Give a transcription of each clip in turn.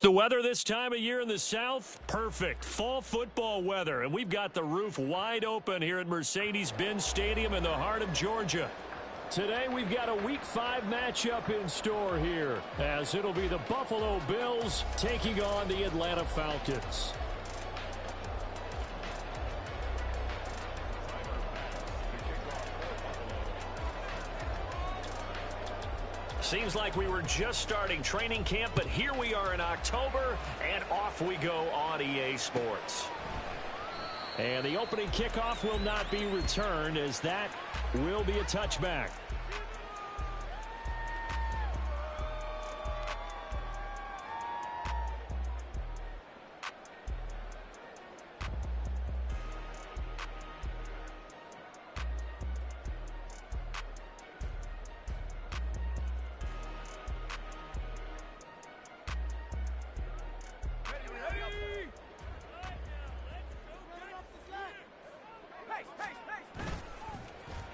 The weather this time of year in the South, perfect. Fall football weather, and we've got the roof wide open here at Mercedes-Benz Stadium in the heart of Georgia. Today we've got a Week 5 matchup in store here, as it'll be the Buffalo Bills taking on the Atlanta Falcons. Seems like we were just starting training camp, but here we are in October, and off we go on EA Sports. And the opening kickoff will not be returned, as that will be a touchback.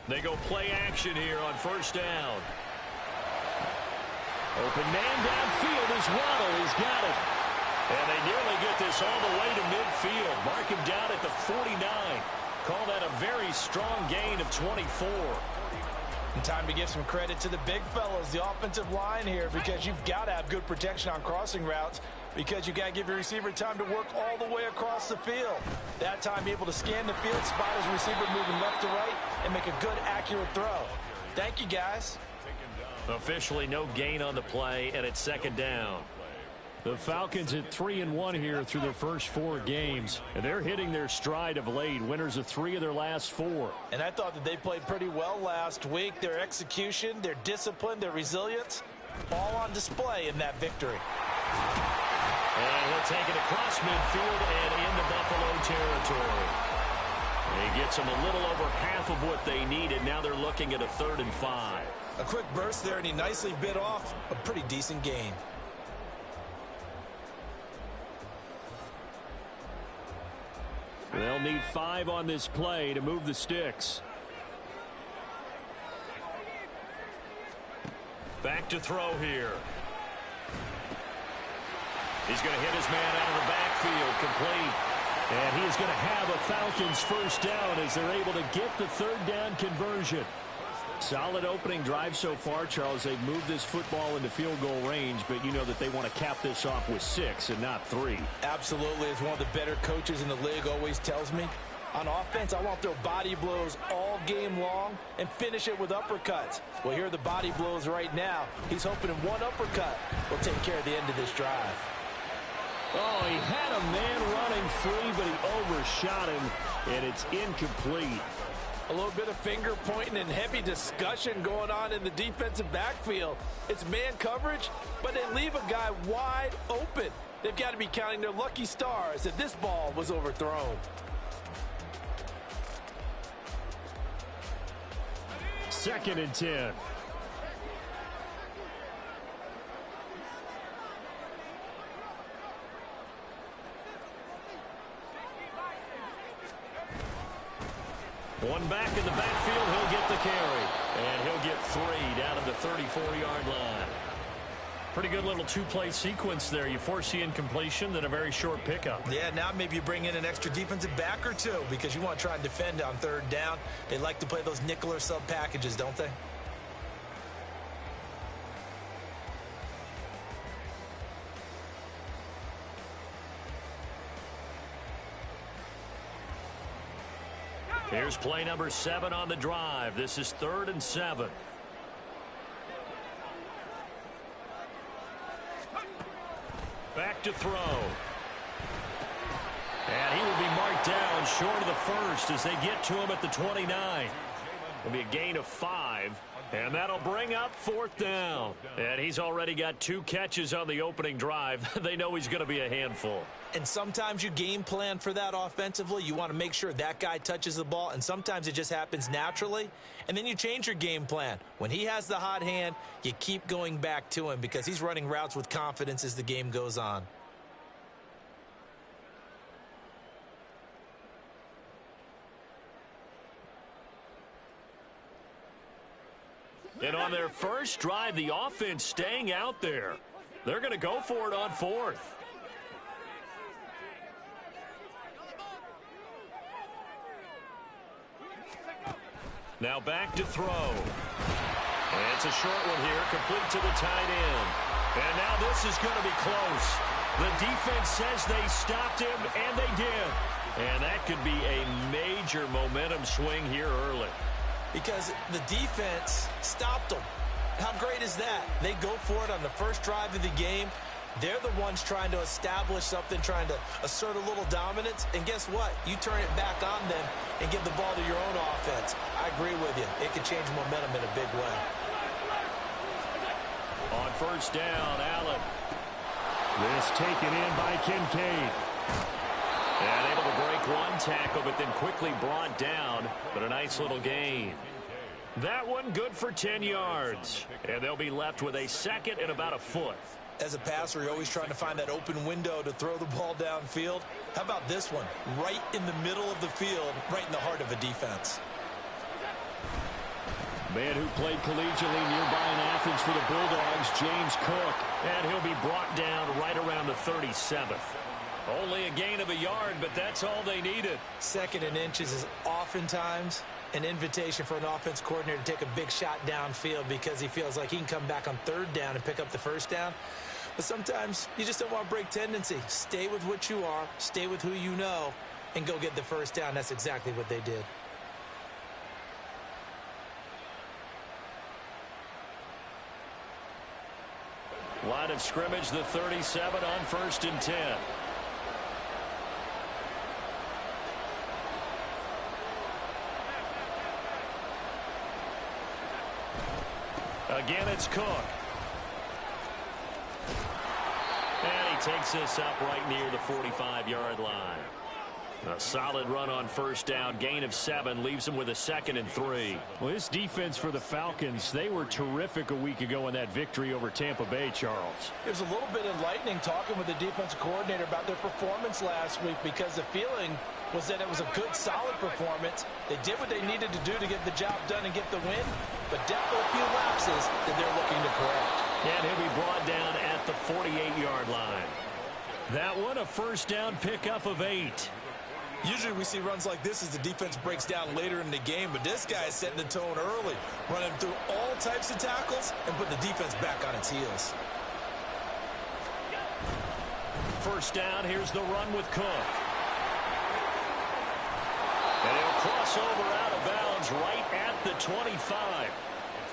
They go play action here on first down. Open man downfield is Waddle. He's got it. And they nearly get this all the way to midfield. Mark him down at the 49. Call that a very strong gain of 24. And time to give some credit to the big fellows, the offensive line here, because you've got to have good protection on crossing routes, because you got to give your receiver time to work all the way across the field. That time, be able to scan the field, spot his receiver moving left to right, and make a good, accurate throw. Thank you, guys. Officially no gain on the play, and it's second down. The Falcons at 3-1 here through their first 4 games, and they're hitting their stride of late, winners of 3 of their last 4. And I thought that they played pretty well last week. Their execution, their discipline, their resilience, all on display in that victory. And he'll take it across midfield and into Buffalo territory. He gets them a little over half of what they needed. Now they're looking at a 3rd and 5. A quick burst there, and he nicely bit off a pretty decent gain. They'll need 5 on this play to move the sticks. Back to throw here. He's going to hit his man out of the backfield, complete. And he is going to have a Falcons first down as they're able to get the 3rd down conversion. Solid opening drive so far, Charles. They've moved this football into field goal range, but you know that they want to cap this off with 6 and not 3. Absolutely. As one of the better coaches in the league always tells me, on offense, I want to throw body blows all game long and finish it with uppercuts. Well, here are the body blows right now. He's hoping in one uppercut will take care of the end of this drive. Oh, he had a man running free, but he overshot him, and it's incomplete. A little bit of finger pointing and heavy discussion going on in the defensive backfield. It's man coverage, but they leave a guy wide open. They've got to be counting their lucky stars that this ball was overthrown. Second and 10. One back in the backfield, he'll get the carry. And he'll get 3 down at the 34-yard line. Pretty good little 2-play sequence there. You force the incompletion, then a very short pickup. Yeah, now maybe you bring in an extra defensive back or 2 because you want to try and defend on 3rd down. They like to play those nickel or sub packages, don't they? Here's play number 7 on the drive. This is 3rd and 7. Back to throw. And he will be marked down short of the first as they get to him at the 29. It'll be a gain of 5. And that'll bring up 4th down. And he's already got 2 catches on the opening drive. They know he's going to be a handful. And sometimes you game plan for that offensively. You want to make sure that guy touches the ball, and sometimes it just happens naturally. And then you change your game plan. When he has the hot hand, you keep going back to him because he's running routes with confidence as the game goes on. And on their first drive, the offense staying out there. They're going to go for it on 4th. Now back to throw. And it's a short one here, complete to the tight end. And now this is going to be close. The defense says they stopped him, and they did. And that could be a major momentum swing here early. Because the defense stopped them. How great is that? They go for it on the first drive of the game. They're the ones trying to establish something, trying to assert a little dominance. And guess what? You turn it back on them and give the ball to your own offense. I agree with you. It can change momentum in a big way. On first down, Allen. This taken in by Kincaid. And able to break one tackle, but then quickly brought down. But a nice little gain. That one good for 10 yards. And they'll be left with a second and about a foot. As a passer, you're always trying to find that open window to throw the ball downfield. How about this one? Right in the middle of the field, right in the heart of a defense. Man who played collegiately nearby in Athens for the Bulldogs, James Cook. And he'll be brought down right around the 37th. Only a gain of a yard, but that's all they needed. Second and inches is oftentimes an invitation for an offense coordinator to take a big shot downfield because he feels like he can come back on third down and pick up the first down. But sometimes you just don't want to break tendency. Stay with what you are, stay with who you know, and go get the first down. That's exactly what they did. Line of scrimmage, the 37 on 1st and 10. Again, it's Cook. And he takes this up right near the 45-yard line. A solid run on first down, gain of 7, leaves him with a 2nd and 3. Well, this defense for the Falcons, they were terrific a week ago in that victory over Tampa Bay, Charles. It was a little bit enlightening talking with the defensive coordinator about their performance last week because the feeling was that it was a good, solid performance. They did what they needed to do to get the job done and get the win, but definitely a few lapses that they're looking to correct. And he'll be brought down at the 48-yard line. That one, a first down pickup of 8. Usually we see runs like this as the defense breaks down later in the game, but this guy is setting the tone early, running through all types of tackles and put the defense back on its heels. First down, here's the run with Cook. And he'll cross over out of bounds right at the 25.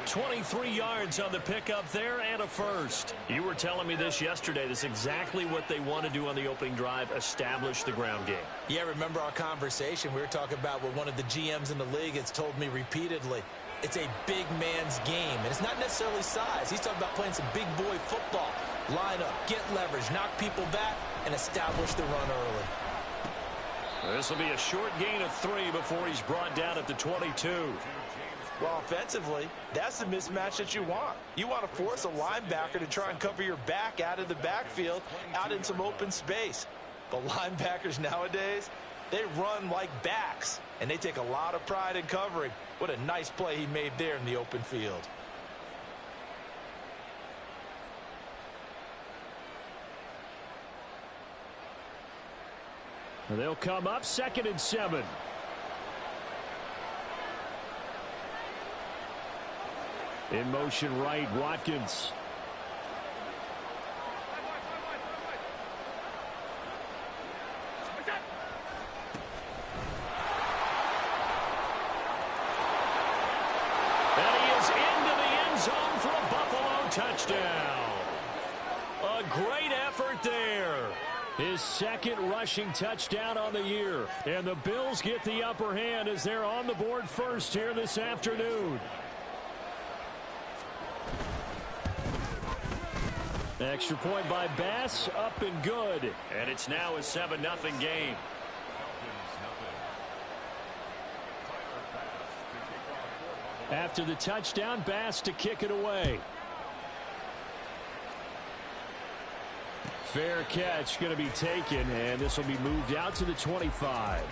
23 yards on the pickup there and a first. You were telling me this yesterday. This is exactly what they want to do on the opening drive, establish the ground game. Yeah, remember our conversation. We were talking about what one of the GMs in the league has told me repeatedly. It's a big man's game, and it's not necessarily size. He's talking about playing some big boy football. Line up, get leverage, knock people back, and establish the run early. This will be a short gain of 3 before he's brought down at the 22. Well, offensively, that's the mismatch that you want. You want to force a linebacker to try and cover your back out of the backfield, out in some open space. But linebackers nowadays, they run like backs, and they take a lot of pride in covering. What a nice play he made there in the open field. They'll come up 2nd and 7. In motion right, Watkins. And he is into the end zone for a Buffalo touchdown. A great effort there. His 2nd rushing touchdown on the year. And the Bills get the upper hand as they're on the board first here this afternoon. Extra point by Bass, up and good. And it's now a 7-0 game. After the touchdown, Bass to kick it away. Fair catch going to be taken, and this will be moved out to the 25.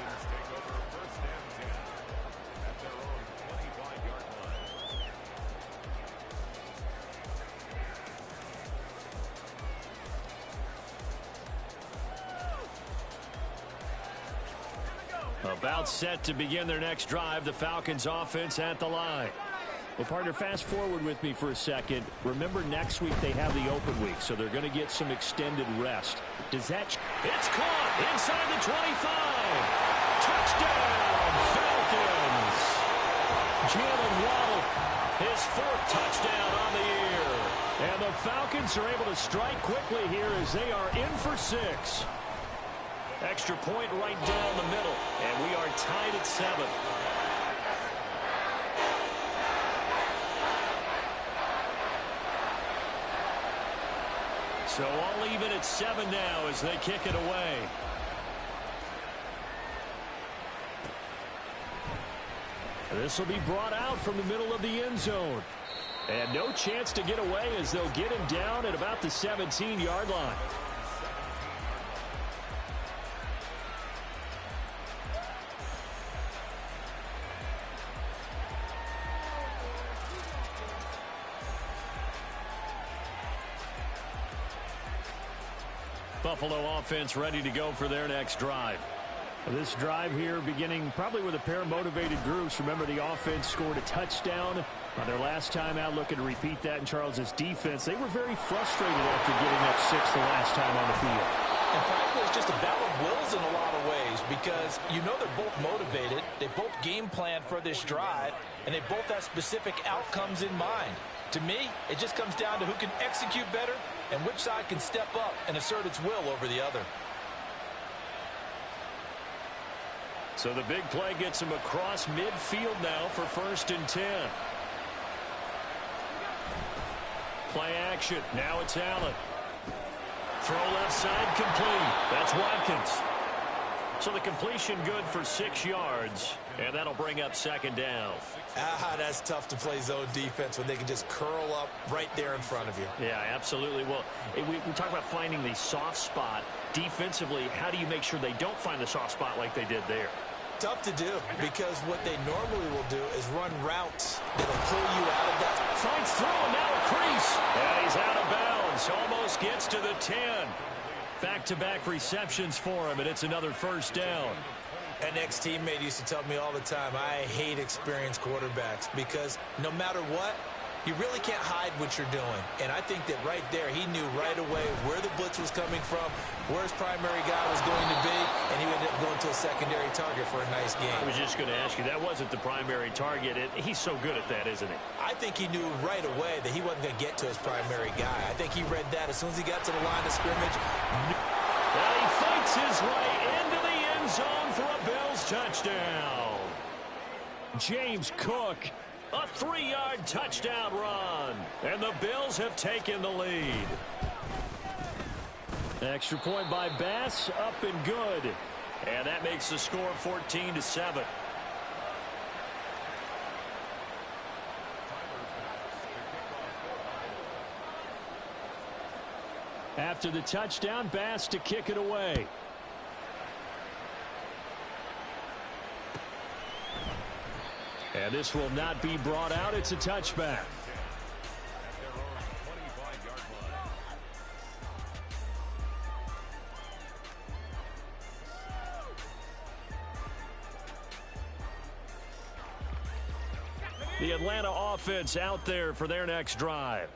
About set to begin their next drive, the Falcons offense at the line. Well, partner, fast forward with me for a second. Remember, next week they have the open week, so they're going to get some extended rest. Does that... It's caught inside the 25. Touchdown, Falcons. Jalen Waddle, his 4th touchdown on the year. And the Falcons are able to strike quickly here as they are in for 6. Extra point right down the middle, and we are tied at 7. So all even at 7 now as they kick it away. This will be brought out from the middle of the end zone. And no chance to get away as they'll get him down at about the 17-yard line. Buffalo offense ready to go for their next drive. This drive here beginning probably with a pair of motivated groups. Remember, the offense scored a touchdown on their last time out. Looking to repeat that in Charles's defense. They were very frustrated after giving up 6 the last time on the field. And frankly, it's just a battle of wills in a lot of ways because you know they're both motivated. They both game plan for this drive, and they both have specific outcomes in mind. To me, it just comes down to who can execute better and which side can step up and assert its will over the other. So the big play gets him across midfield now for 1st and 10. Play action. Now it's Allen. Throw left side complete. That's Watkins. So the completion good for 6 yards, and that'll bring up 2nd down. That's tough to play zone defense when they can just curl up right there in front of you. Yeah, absolutely. Well, we talk about finding the soft spot. Defensively, how do you make sure they don't find the soft spot like they did there? Tough to do because what they normally will do is run routes that'll pull you out of that. Finds through, and now a crease. And he's out of bounds. Almost gets to the 10. Back-to-back receptions for him, and it's another 1st down. An ex-teammate used to tell me all the time, I hate experienced quarterbacks because no matter what, you really can't hide what you're doing. And I think that right there, he knew right away where the blitz was coming from, where his primary guy was going to be, and he ended up going to a secondary target for a nice game. I was just going to ask you, that wasn't the primary target. He's so good at that, isn't he? I think he knew right away that he wasn't going to get to his primary guy. I think he read that as soon as he got to the line of scrimmage. Well, he fights his way into the end zone for a Bills touchdown. James Cook, a 3-yard touchdown run. And the Bills have taken the lead. Extra point by Bass, up and good. And that makes the score 14-7. After the touchdown, Bass to kick it away. And this will not be brought out. It's a touchback. The Atlanta offense out there for their next drive.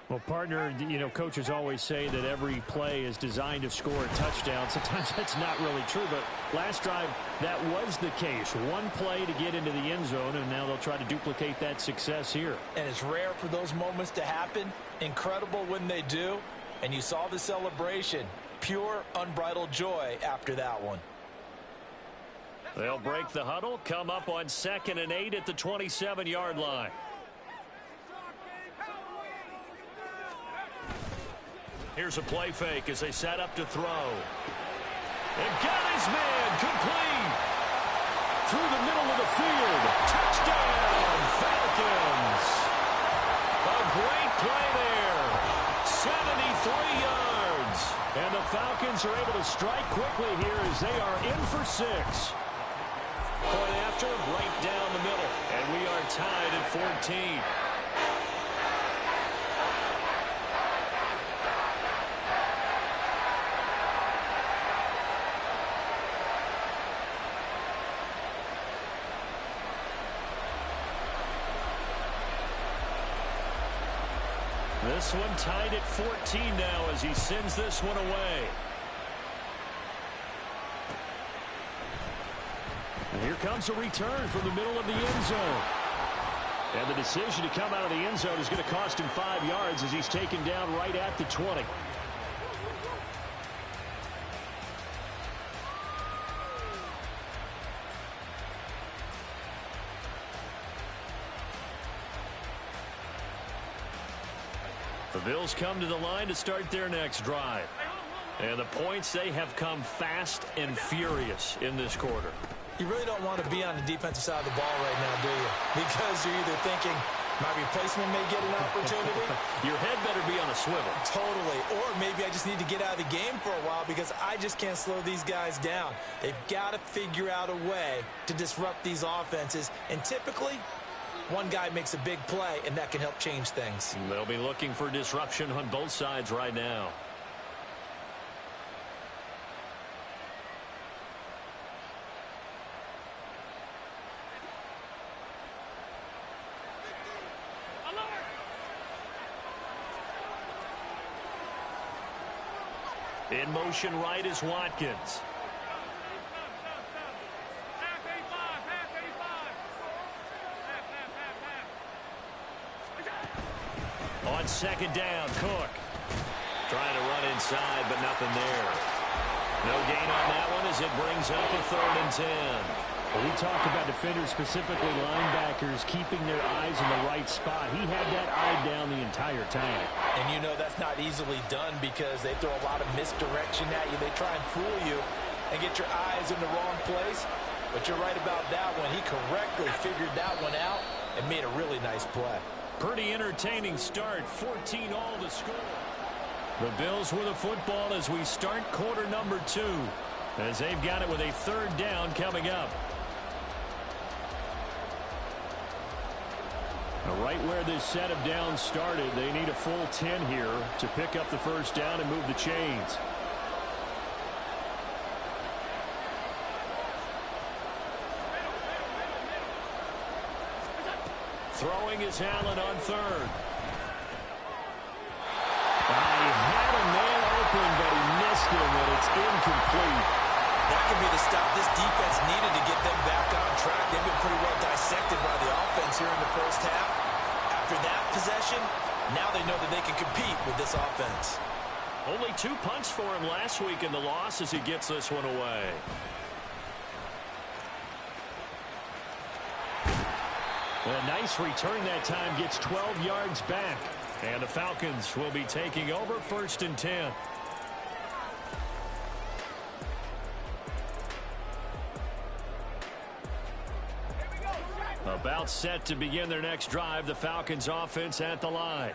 Well, partner, you know, coaches always say that every play is designed to score a touchdown. Sometimes that's not really true, but last drive, that was the case. One play to get into the end zone, and now they'll try to duplicate that success here. And it's rare for those moments to happen. Incredible when they do. And you saw the celebration. Pure, unbridled joy after that one. They'll break the huddle, come up on 2nd and 8 at the 27-yard line. Here's a play fake as they set up to throw. And got his man complete. Through the middle of the field. Touchdown, Falcons. A great play there. 73 yards. And the Falcons are able to strike quickly here as they are in for 6. Point after, right down the middle. And we are tied at 14. This one tied at 14 now as he sends this one away. And here comes a return from the middle of the end zone. And the decision to come out of the end zone is going to cost him 5 yards as he's taken down right at the 20. The Bills come to the line to start their next drive. And the points, they have come fast and furious in this quarter. You really don't want to be on the defensive side of the ball right now, do you? Because you're either thinking, my replacement may get an opportunity. Your head better be on a swivel. Totally. Or maybe I just need to get out of the game for a while because I just can't slow these guys down. They've got to figure out a way to disrupt these offenses. And typically, one guy makes a big play, and that can help change things. They'll be looking for disruption on both sides right now. In motion right is Watkins. On second down, Cook. Trying to run inside, but nothing there. No gain on that one as it brings up a 3rd and 10. Well, we talk about defenders, specifically linebackers, keeping their eyes in the right spot. He had that eye down the entire time. And you know that's not easily done because they throw a lot of misdirection at you. They try and fool you and get your eyes in the wrong place. But you're right about that one. He correctly figured that one out and made a really nice play. Pretty entertaining start. 14 all to score. The Bills with a football as we start quarter number 2. As they've got it with a 3rd down coming up. Right where this set of downs started, they need a full 10 here to pick up the 1st down and move the chains. Throwing is Allen on 3rd. He had a man open, but he missed him, and it's incomplete. That could be the stop this defense needed to get them back on track. They've been pretty well dissected by the offense here in the first half. After that possession, now they know that they can compete with this offense. Only 2 punts for him last week in the loss as he gets this one away. A nice return that time, gets 12 yards back. And the Falcons will be taking over 1st and 10. About set to begin their next drive, the Falcons offense at the line.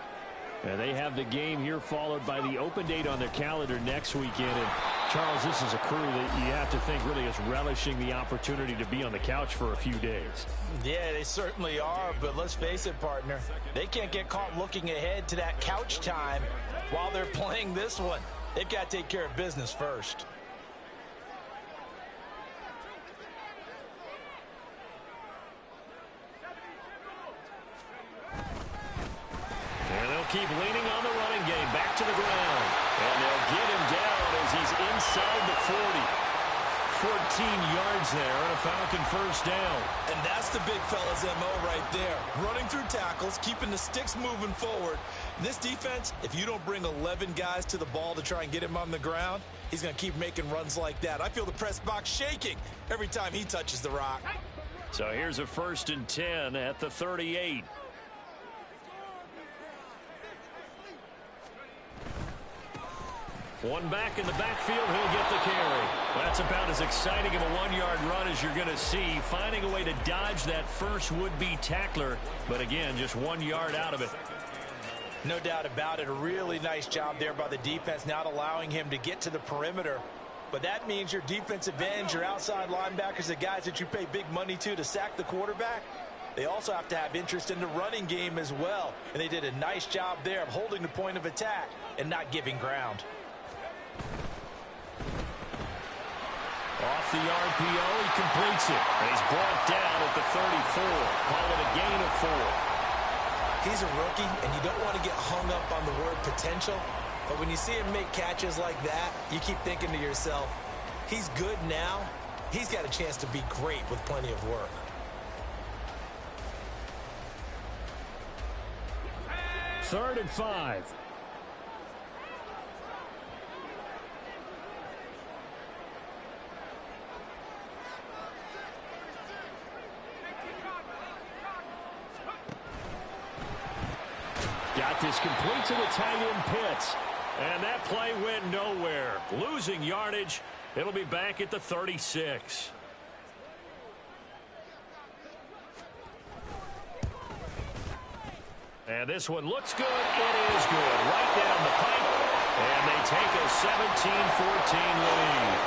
And they have the game here followed by the open date on their calendar next weekend. And Charles, this is a crew that you have to think really is relishing the opportunity to be on the couch for a few days. Yeah, they certainly are, but let's face it, partner. They can't get caught looking ahead to that couch time while they're playing this one. They've got to take care of business first. And they'll keep leaning on the running game. Back to the ground. And they'll get him down as he's inside the 40. 14 yards there and a Falcon 1st down. And that's the big fella's MO right there. Running through tackles, keeping the sticks moving forward. This defense, if you don't bring 11 guys to the ball to try and get him on the ground, he's going to keep making runs like that. I feel the press box shaking every time he touches the rock. So here's a 1st and 10 at the 38. One back in the backfield, he'll get the carry. That's about as exciting of a 1-yard run as you're going to see. Finding a way to dodge that first would-be tackler, but again, just 1 yard out of it. No doubt about it. A really nice job there by the defense, not allowing him to get to the perimeter. But that means your defensive ends, your outside linebackers, the guys that you pay big money to sack the quarterback, they also have to have interest in the running game as well. And they did a nice job there of holding the point of attack and not giving ground. Off the RPO, he completes it. And he's brought down at the 34. Call it a gain of 4. He's a rookie, and you don't want to get hung up on the word potential. But when you see him make catches like that, you keep thinking to yourself, he's good now. He's got a chance to be great with plenty of work. Third and 5. Got this complete to the tight end Pitts. And that play went nowhere. Losing yardage. It'll be back at the 36. And this one looks good. It is good. Right down the pipe. And they take a 17-14 lead.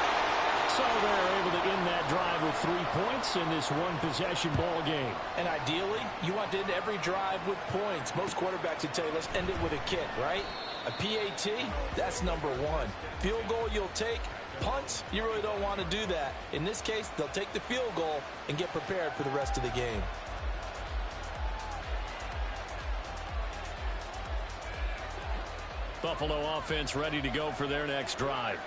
So they're able to end that drive with 3 points in this one-possession ball game. And ideally, you want to end every drive with points. Most quarterbacks would tell you, let's end it with a kick, right? A PAT, that's number one. Field goal you'll take. Punts, you really don't want to do that. In this case, they'll take the field goal and get prepared for the rest of the game. Buffalo offense ready to go for their next drive.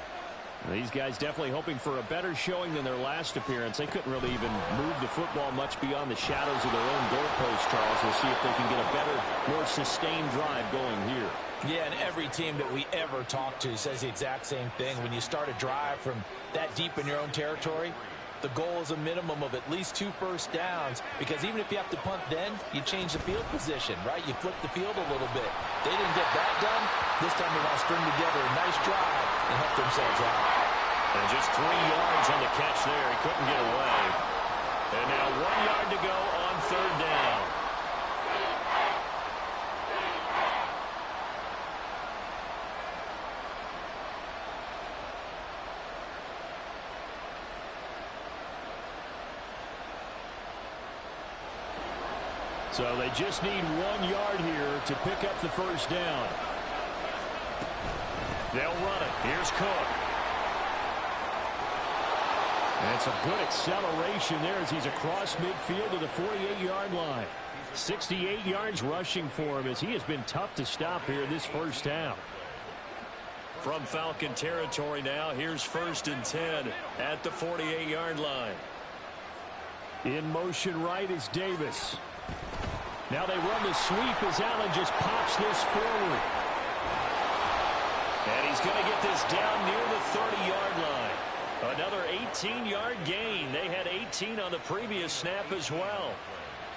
These guys definitely hoping for a better showing than their last appearance. They couldn't really even move the football much beyond the shadows of their own goalpost, Charles. We'll see if they can get a better, more sustained drive going here. Yeah, and every team that we ever talk to says the exact same thing. When you start a drive from that deep in your own territory, the goal is a minimum of at least 2 first downs, because even if you have to punt then, you change the field position, right? You flip the field a little bit. They didn't get that done. This time they want to string together a nice drive and help themselves out. And just 3 yards on the catch there. He couldn't get away. And now 1 yard to go on third down. So they just need 1 yard here to pick up the first down. They'll run it. Here's Cook. And some good acceleration there as he's across midfield to the 48-yard line. 68 yards rushing for him as he has been tough to stop here this first half. From Falcon territory now, here's 1st and 10 at the 48-yard line. In motion right is Davis. Now they run the sweep as Allen just pops this forward. And he's going to get this down near the 30-yard line. Another 18-yard gain. They had 18 on the previous snap as well.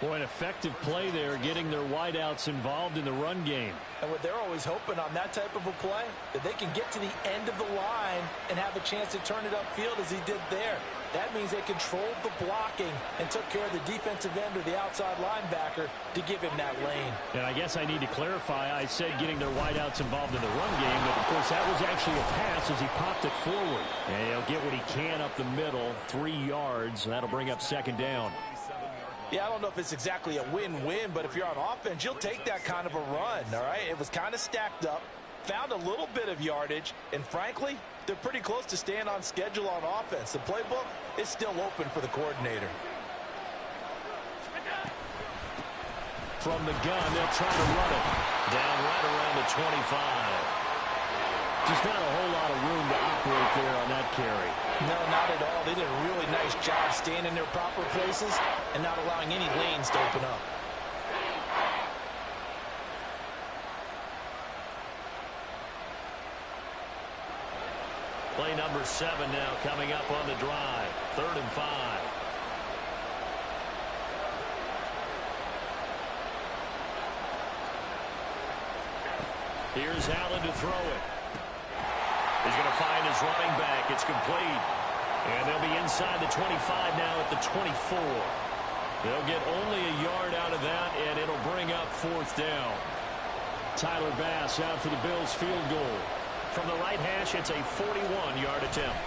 Boy, an effective play there, getting their wideouts involved in the run game. And what they're always hoping on that type of a play, that they can get to the end of the line and have a chance to turn it upfield as he did there. That means they controlled the blocking and took care of the defensive end or the outside linebacker to give him that lane. And I guess I need to clarify, I said getting their wideouts involved in the run game, but of course that was actually a pass as he popped it forward. And he'll get what he can up the middle, 3 yards. That'll bring up 2nd down. Yeah, I don't know if it's exactly a win-win, but if you're on offense, you'll take that kind of a run, all right? It was kind of stacked up, found a little bit of yardage, and frankly, they're pretty close to staying on schedule on offense. The playbook is still open for the coordinator. From the gun, they'll try to run it. Down right around the 25. Just not a whole lot of room to operate there on that carry. No, not at all. They did a really nice job staying in their proper places and not allowing any lanes to open up. Play number 7 now coming up on the drive. 3rd and 5. Here's Allen to throw it. He's going to find his running back. It's complete. And they'll be inside the 25 now at the 24. They'll get only a yard out of that, and it'll bring up 4th down. Tyler Bass out for the Bills field goal. From the right hash, it's a 41-yard attempt.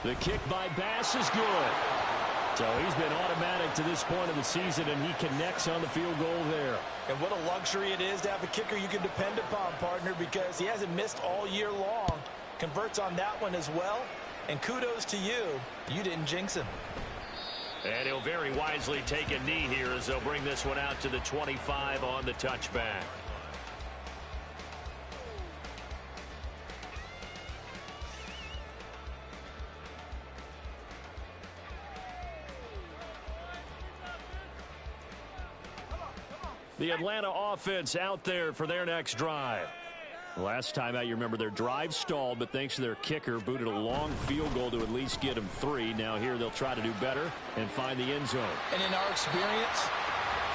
The kick by Bass is good. So he's been automatic to this point of the season, and he connects on the field goal there. And what a luxury it is to have a kicker you can depend upon, partner, because he hasn't missed all year long. Converts on that one as well. And kudos to you. You didn't jinx him. And he'll very wisely take a knee here as they'll bring this one out to the 25 on the touchback. The Atlanta offense out there for their next drive. Last time out, you remember their drive stalled, but thanks to their kicker, booted a long field goal to at least get them 3. Now here they'll try to do better and find the end zone. And in our experience,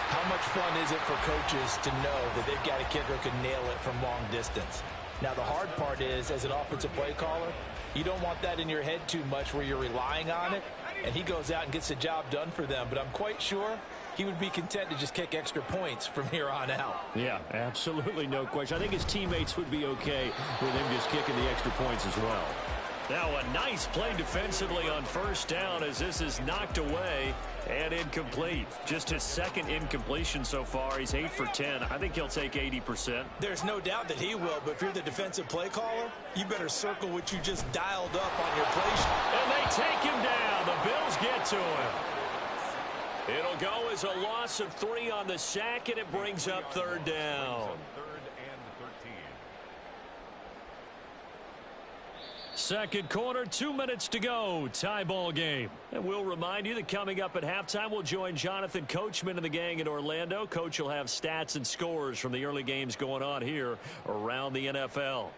how much fun is it for coaches to know that they've got a kicker who can nail it from long distance? Now the hard part is, as an offensive play caller, you don't want that in your head too much where you're relying on it, and he goes out and gets the job done for them. But I'm quite sure he would be content to just kick extra points from here on out. Yeah, absolutely, no question. I think his teammates would be okay with him just kicking the extra points as well. Now a nice play defensively on first down as this is knocked away and incomplete. Just his second incompletion so far. He's 8 for 10. I think he'll take 80%. There's no doubt that he will, but if you're the defensive play caller, you better circle what you just dialed up on your play sheet. And they take him down. The Bills get to him. It'll go as a loss of 3 on the sack, and it brings up third down. Second quarter, 2 minutes to go. Tie ball game. And we'll remind you that coming up at halftime, we'll join Jonathan Coachman and the gang in Orlando. Coach will have stats and scores from the early games going on here around the NFL.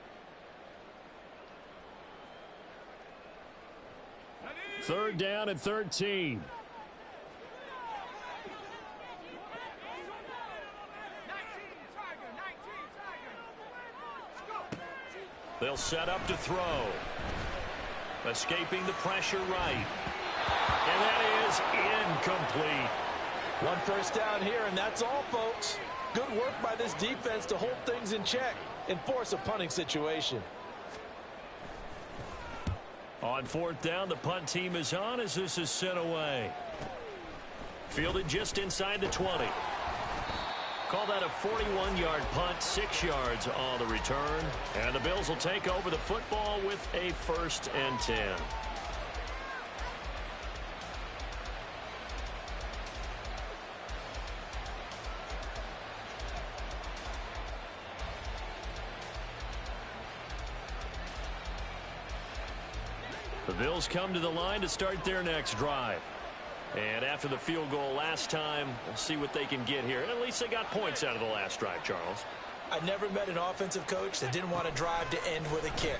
Third down and 13. They'll set up to throw. Escaping the pressure right. And that is incomplete. 1 first down here, and that's all, folks. Good work by this defense to hold things in check and force a punting situation. On fourth down, the punt team is on as this is sent away. Fielded just inside the 20. Call that a 41-yard punt, 6 yards on the return. And the Bills will take over the football with a 1st and 10. The Bills come to the line to start their next drive. And after the field goal last time, we'll see what they can get here. At least they got points out of the last drive, Charles. I never met an offensive coach that didn't want to drive to end with a kick.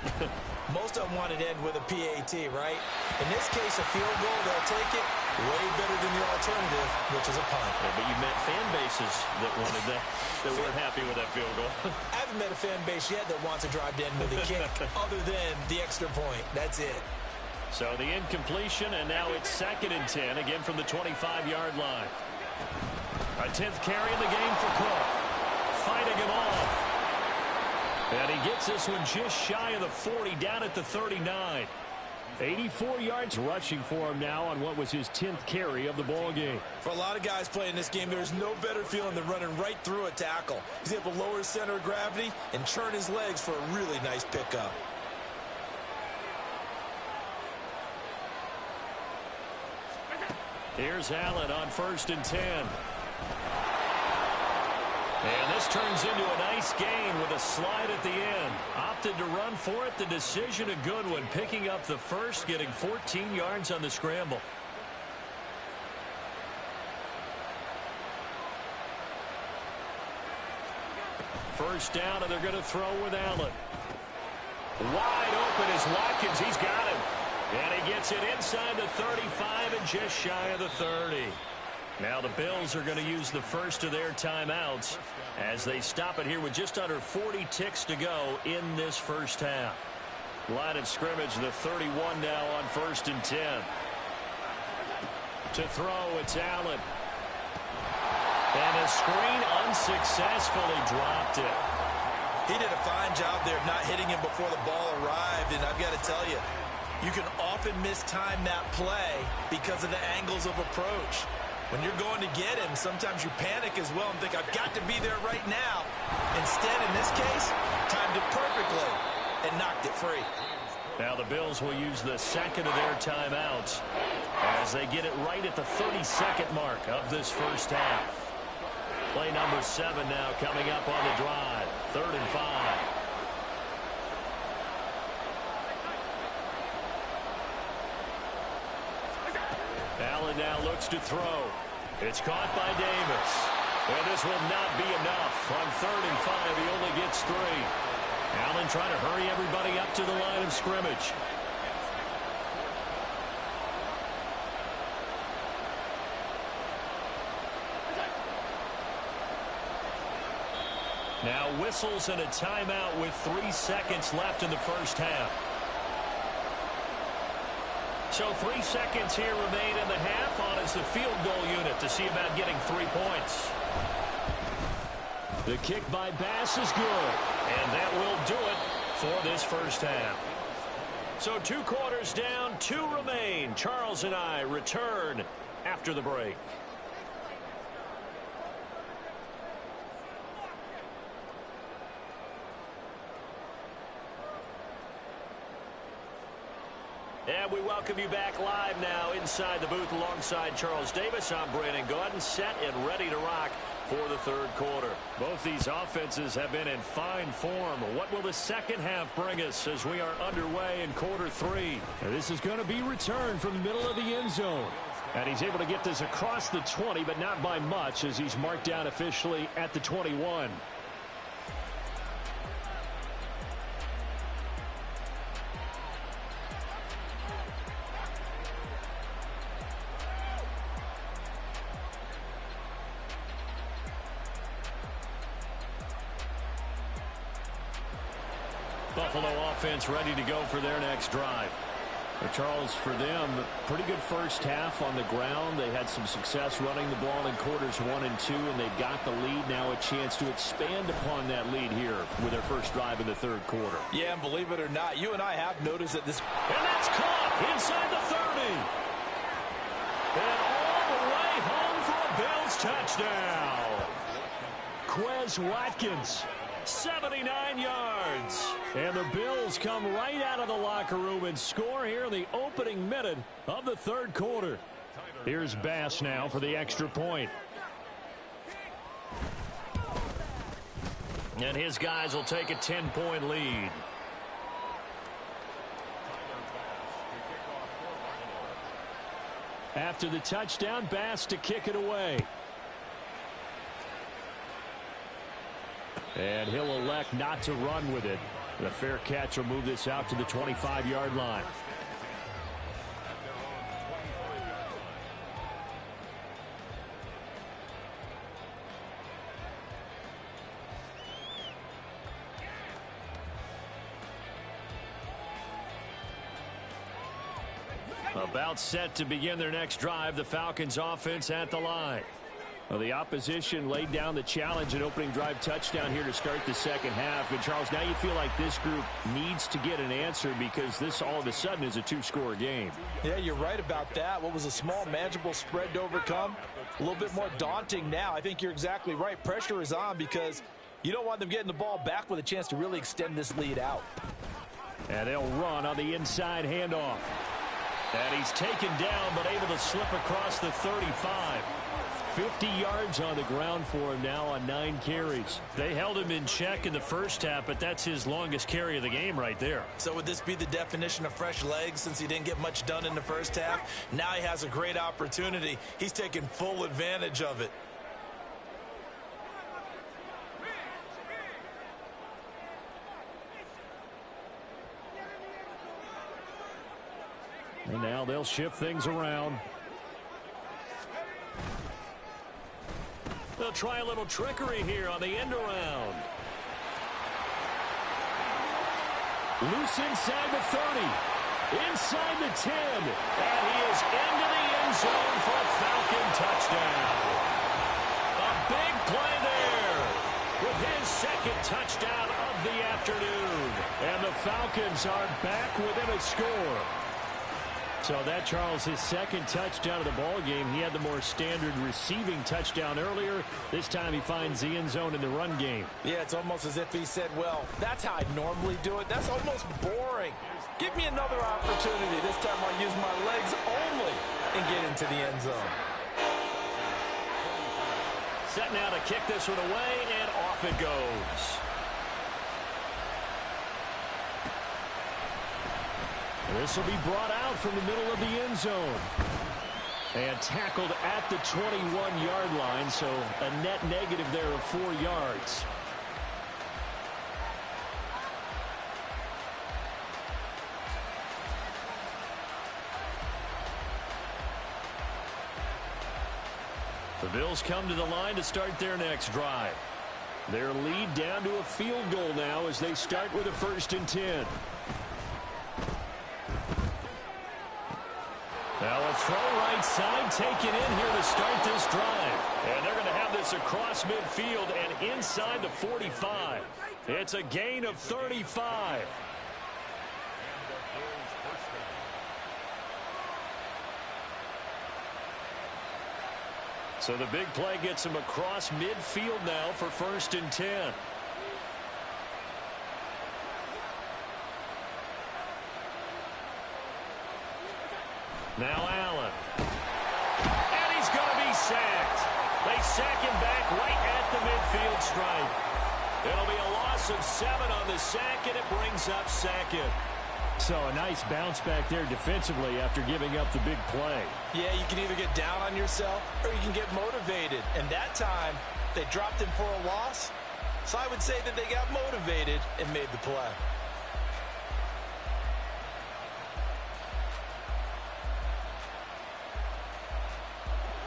Most of them wanted to end with a PAT, right? In this case, a field goal, they'll take it way better than the alternative, which is a punt. Yeah, but you met fan bases that wanted that weren't happy with that field goal. I haven't met a fan base yet that wants to drive to end with a kick other than the extra point. That's it. So the incompletion, and now it's 2nd and 10, again from the 25-yard line. A 10th carry in the game for Cook. Fighting him off. And he gets this one just shy of the 40, down at the 39. 84 yards rushing for him now on what was his 10th carry of the ball game. For a lot of guys playing this game, there's no better feeling than running right through a tackle. He's able to lower his center of gravity and churn his legs for a really nice pickup. Here's Allen on 1st and 10. And this turns into a nice gain with a slide at the end. Opted to run for it. The decision a good one. Picking up the first, getting 14 yards on the scramble. First down, and they're going to throw with Allen. Wide open is Watkins. He's got him. And he gets it inside the 35 and just shy of the 30. Now the Bills are going to use the first of their timeouts as they stop it here with just under 40 ticks to go in this first half. Line of scrimmage, the 31 now on 1st and 10. To throw, it's Allen. And a screen unsuccessfully dropped it. He did a fine job there of not hitting him before the ball arrived, and I've got to tell you, you can often mistime that play because of the angles of approach. When you're going to get him, sometimes you panic as well and think, I've got to be there right now. Instead, in this case, timed it perfectly and knocked it free. Now the Bills will use the second of their timeouts as they get it right at the 32nd mark of this first half. Play number 7 now coming up on the drive. 3rd and 5. Allen now looks to throw. It's caught by Davis. And this will not be enough. On 3rd and 5, he only gets 3. Allen trying to hurry everybody up to the line of scrimmage. Now whistles and a timeout with 3 seconds left in the first half. So 3 seconds here remain in the half on as the field goal unit to see about getting 3 points. The kick by Bass is good. And that will do it for this first half. So 2 quarters down, 2 remain. Charles and I return after the break. And we welcome you back live now inside the booth alongside Charles Davis. I'm Brandon Gaudin, set and ready to rock for the 3rd quarter. Both these offenses have been in fine form. What will the second half bring us as we are underway in quarter 3? And this is going to be returned from the middle of the end zone. And he's able to get this across the 20, but not by much as he's marked down officially at the 21. Buffalo offense ready to go for their next drive. Well, Charles, for them, pretty good first half on the ground. They had some success running the ball in quarters 1 and 2, and they've got the lead. Now a chance to expand upon that lead here with their first drive in the 3rd quarter. Yeah, and believe it or not, you and I have noticed that this... And that's caught inside the 30. And all the way home for a Bills touchdown. Quez Watkins, 79 yards. And the Bills come right out of the locker room and score here in the opening minute of the 3rd quarter. Here's Bass now for the extra point. And his guys will take a 10-point lead. After the touchdown, Bass to kick it away. And he'll elect not to run with it. The fair catch will move this out to the 25-yard line. About set to begin their next drive, the Falcons offense at the line. Well, the opposition laid down the challenge and opening drive touchdown here to start the second half. And, Charles, now you feel like this group needs to get an answer because this all of a sudden is a 2-score game. Yeah, you're right about that. What was a small, manageable spread to overcome, a little bit more daunting now. I think you're exactly right. Pressure is on because you don't want them getting the ball back with a chance to really extend this lead out. And they'll run on the inside handoff. And he's taken down but able to slip across the 35. 50 yards on the ground for him now on 9 carries. They held him in check in the first half, but that's his longest carry of the game right there. So would this be the definition of fresh legs since he didn't get much done in the first half? Now he has a great opportunity. He's taking full advantage of it. And now they'll shift things around. They'll try a little trickery here on the end around. Loose inside the 30. Inside the 10. And he is into the end zone for a Falcon touchdown. A big play there with his second touchdown of the afternoon. And the Falcons are back within a score. So that, Charles, his second touchdown of the ball game. He had the more standard receiving touchdown earlier. This time he finds the end zone in the run game. Yeah, it's almost as if he said, well, that's how I normally do it. That's almost boring. Give me another opportunity. This time I'll use my legs only and get into the end zone. Set now to kick this one away, and off it goes. This will be brought out from the middle of the end zone. And tackled at the 21-yard line, so a net negative there of 4 yards. The Bills come to the line to start their next drive. Their lead down to a field goal now as they start with a 1st and 10. Now a throw right side taken in here to start this drive. And they're going to have this across midfield and inside the 45. It's a gain of 35. So the big play gets him across midfield now for 1st and 10. Now Allen. And he's going to be sacked. They sack him back right at the midfield stripe. It'll be a loss of 7 on the sack, and it brings up 2nd. So a nice bounce back there defensively after giving up the big play. Yeah, you can either get down on yourself or you can get motivated. And that time, they dropped him for a loss. So I would say that they got motivated and made the play.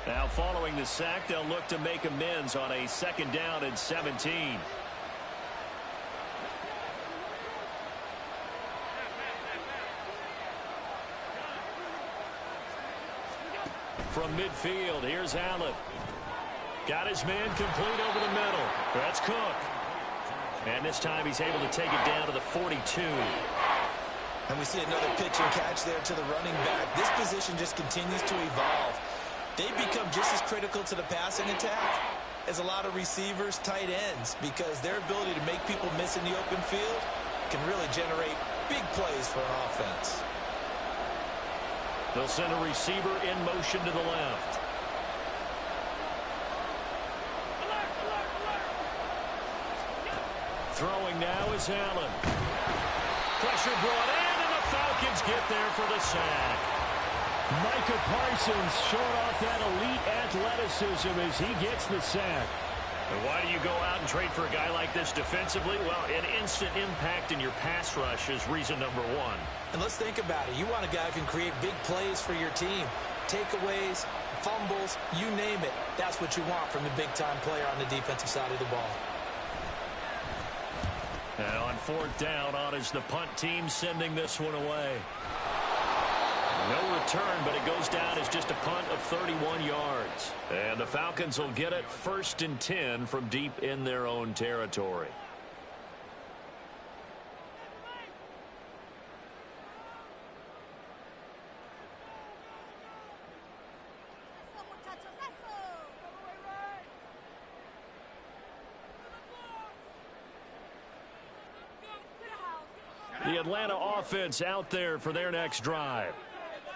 Now following the sack, they'll look to make amends on a 2nd down and 17. From midfield, here's Allen. Got his man complete over the middle. That's Cook. And this time he's able to take it down to the 42. And we see another pitch and catch there to the running back. This position just continues to evolve. They become just as critical to the passing attack as a lot of receivers, tight ends, because their ability to make people miss in the open field can really generate big plays for an offense. They'll send a receiver in motion to the left. Throwing now is Allen. Pressure brought in, and the Falcons get there for the sack. Micah Parsons showing off that elite athleticism as he gets the sack. And why do you go out and trade for a guy like this defensively? Well, an instant impact in your pass rush is reason number 1. And let's think about it. You want a guy who can create big plays for your team. Takeaways, fumbles, you name it. That's what you want from a big-time player on the defensive side of the ball. And on 4th down, on is the punt team sending this one away. No return, but it goes down as just a punt of 31 yards. And the Falcons will get it 1st and 10 from deep in their own territory. The Atlanta offense out there for their next drive.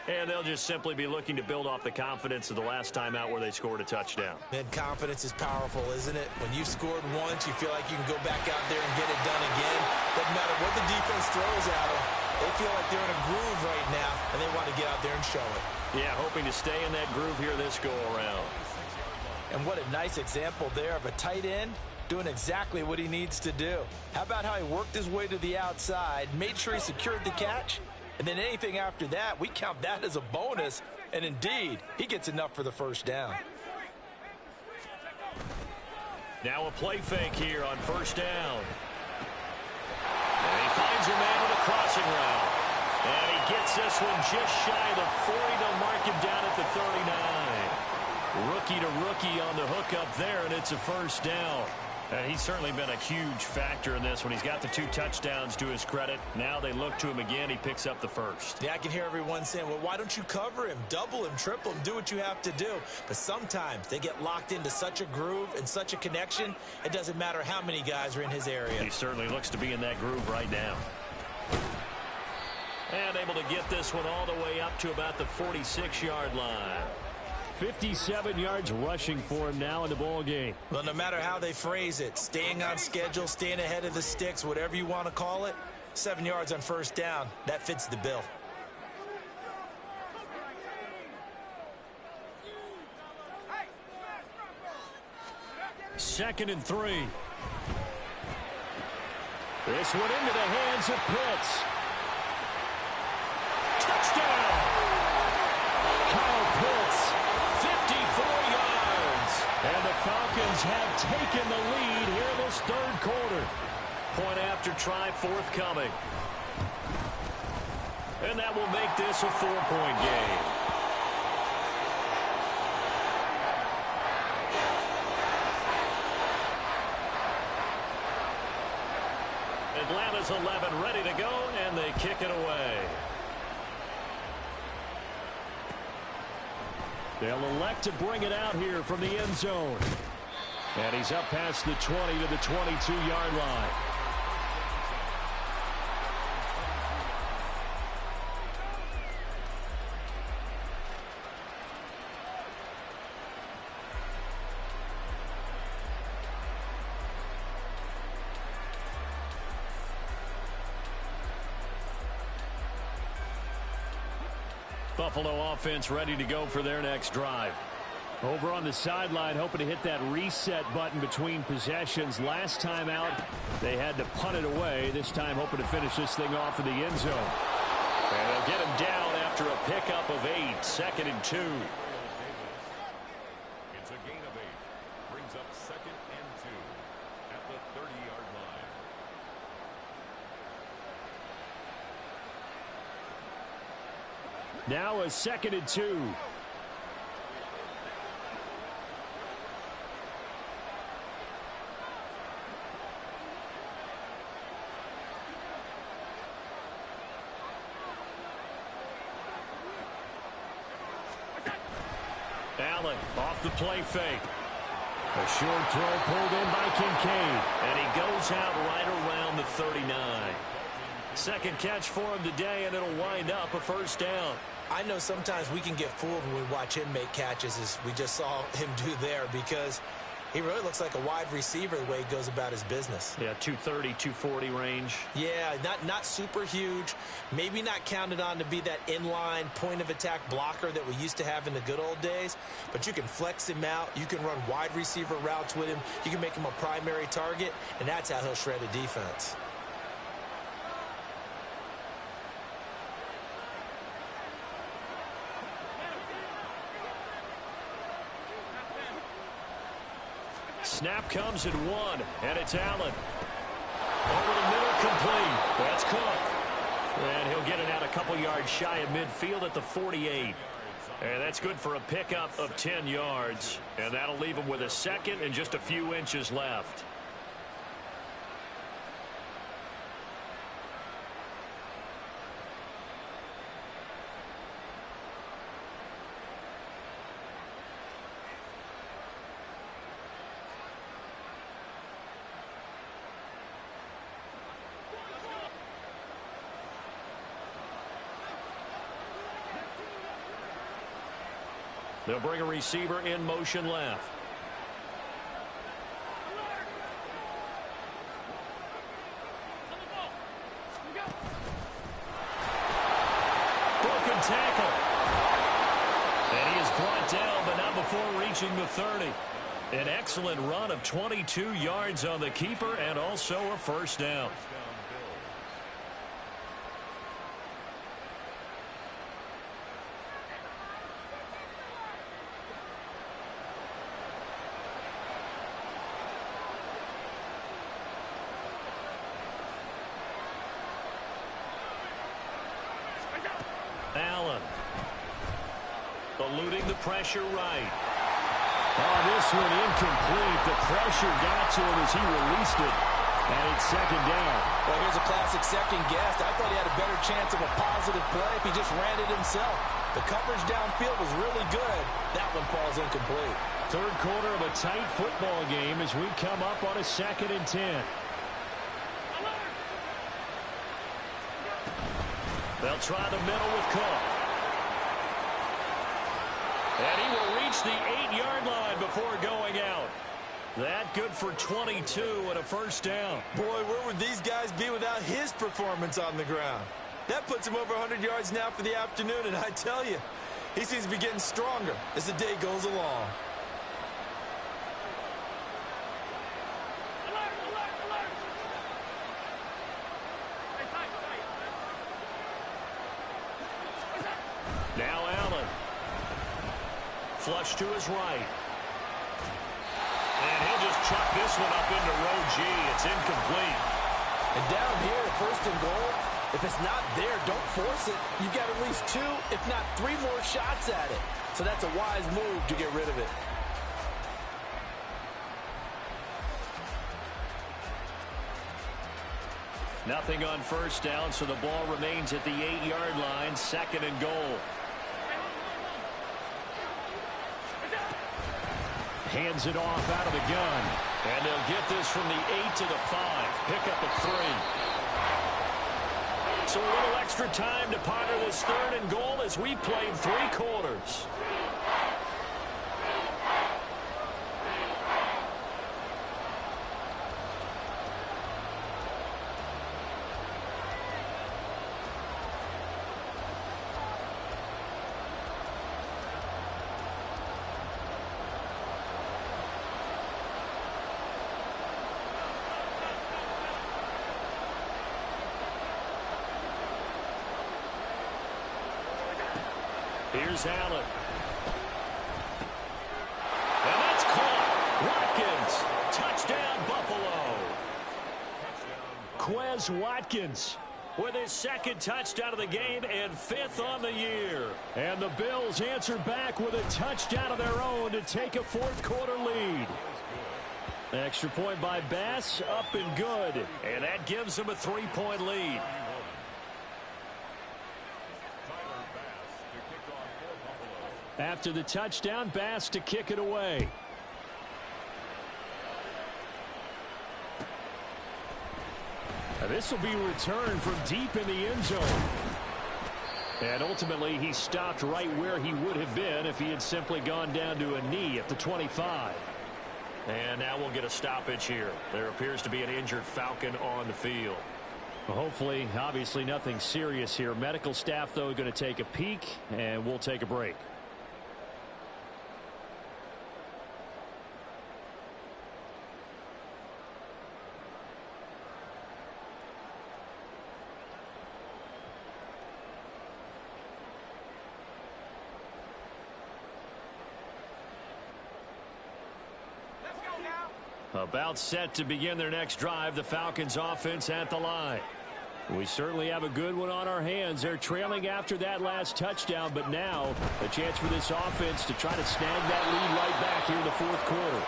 And they'll just simply be looking to build off the confidence of the last time out where they scored a touchdown. And confidence is powerful, isn't it? When you've scored once, you feel like you can go back out there and get it done again. Doesn't matter what the defense throws at them. They feel like they're in a groove right now, and they want to get out there and show it. Yeah, hoping to stay in that groove here this go-around. And what a nice example there of a tight end doing exactly what he needs to do. How about how he worked his way to the outside, made sure he secured the catch, and then anything after that, we count that as a bonus. And indeed, he gets enough for the 1st down. Now a play fake here on 1st down. And he finds a man with a crossing route. And he gets this one just shy of the 40. They'll mark him down at the 39. Rookie to rookie on the hookup there, and it's a 1st down. And he's certainly been a huge factor in this when he's got the 2 touchdowns to his credit. Now they look to him again. He picks up the first. Yeah, I can hear everyone saying, well, why don't you cover him, double him, triple him, do what you have to do. But sometimes they get locked into such a groove and such a connection, it doesn't matter how many guys are in his area. He certainly looks to be in that groove right now. And able to get this one all the way up to about the 46-yard line. 57 yards rushing for him now in the ball game. Well, no matter how they phrase it, staying on schedule, staying ahead of the sticks, whatever you want to call it, 7 yards on first down, that fits the bill. Second and 3. This one into the hands of Pitts. Touchdown! Kyle Pitts, 54 yards. And the Falcons have taken the lead here in this third quarter. Point after try forthcoming. And that will make this a 4-point game. Atlanta's 11 ready to go, and they kick it away. They'll elect to bring it out here from the end zone. And he's up past the 20 to the 22-yard line. Buffalo offense ready to go for their next drive. Over on the sideline, hoping to hit that reset button between possessions. Last time out, they had to punt it away. This time, hoping to finish this thing off in the end zone. And they'll get him down after a pickup of 8. 2nd and 2. It's a gain of 8. Brings up 2nd and 2 at the 30-yard line. Now a 2nd and 2. Allen off the play fake. A short throw pulled in by Kincaid. And he goes out right around the 39. Second catch for him today, and it'll wind up a first down. I know sometimes we can get fooled when we watch him make catches, as we just saw him do there, because he really looks like a wide receiver the way he goes about his business. Yeah, 230, 240 range. Yeah, not super huge. Maybe not counted on to be that inline point-of-attack blocker that we used to have in the good old days, but you can flex him out. You can run wide receiver routes with him. You can make him a primary target, and that's how he'll shred a defense. Snap comes at 1, and it's Allen. Over the middle, complete. That's Cook. And he'll get it out a couple yards shy of midfield at the 48. And that's good for a pickup of 10 yards. And that'll leave him with a second and just a few inches left. They'll bring a receiver in motion left. Broken tackle. And he is brought down, but not before reaching the 30. An excellent run of 22 yards on the keeper and also a first down. Allen eluding the pressure right. Oh, this one incomplete. The pressure got to him as he released it. And it's second down. Well, here's a classic second guess. I thought he had a better chance of a positive play if he just ran it himself. The coverage downfield was really good. That one falls incomplete. Third quarter of a tight football game as we come up on a 2nd and 10. They'll try the middle with Cook. And he will reach the 8-yard line before going out. That good for 22 and a first down. Boy, where would these guys be without his performance on the ground? That puts him over 100 yards now for the afternoon, and I tell you, he seems to be getting stronger as the day goes along. Now Allen. Flush to his right. And he'll just chuck this one up into row G. It's incomplete. And down here, 1st and goal, if it's not there, don't force it. You've got at least 2, if not 3 more shots at it. So that's a wise move to get rid of it. Nothing on first down, so the ball remains at the 8-yard line, 2nd and goal. Hands it off out of the gun. And they'll get this from the 8 to the 5. Pick up a 3. So a little extra time to ponder this 3rd and goal as we played 3 quarters. Here's Allen. And that's caught. Watkins, touchdown Buffalo. Quez Watkins with his 2nd touchdown of the game and 5th on the year. And the Bills answer back with a touchdown of their own to take a 4th quarter lead. Extra point by Bass, up and good. And that gives them a 3-point lead. After the touchdown, Bass to kick it away. Now this will be returned from deep in the end zone. And ultimately, he stopped right where he would have been if he had simply gone down to a knee at the 25. And now we'll get a stoppage here. There appears to be an injured Falcon on the field. Well, hopefully, obviously nothing serious here. Medical staff, though, going to take a peek, and we'll take a break. About set to begin their next drive, the Falcons offense at the line. We certainly have a good one on our hands. They're trailing after that last touchdown, but now a chance for this offense to try to snag that lead right back here in the 4th quarter.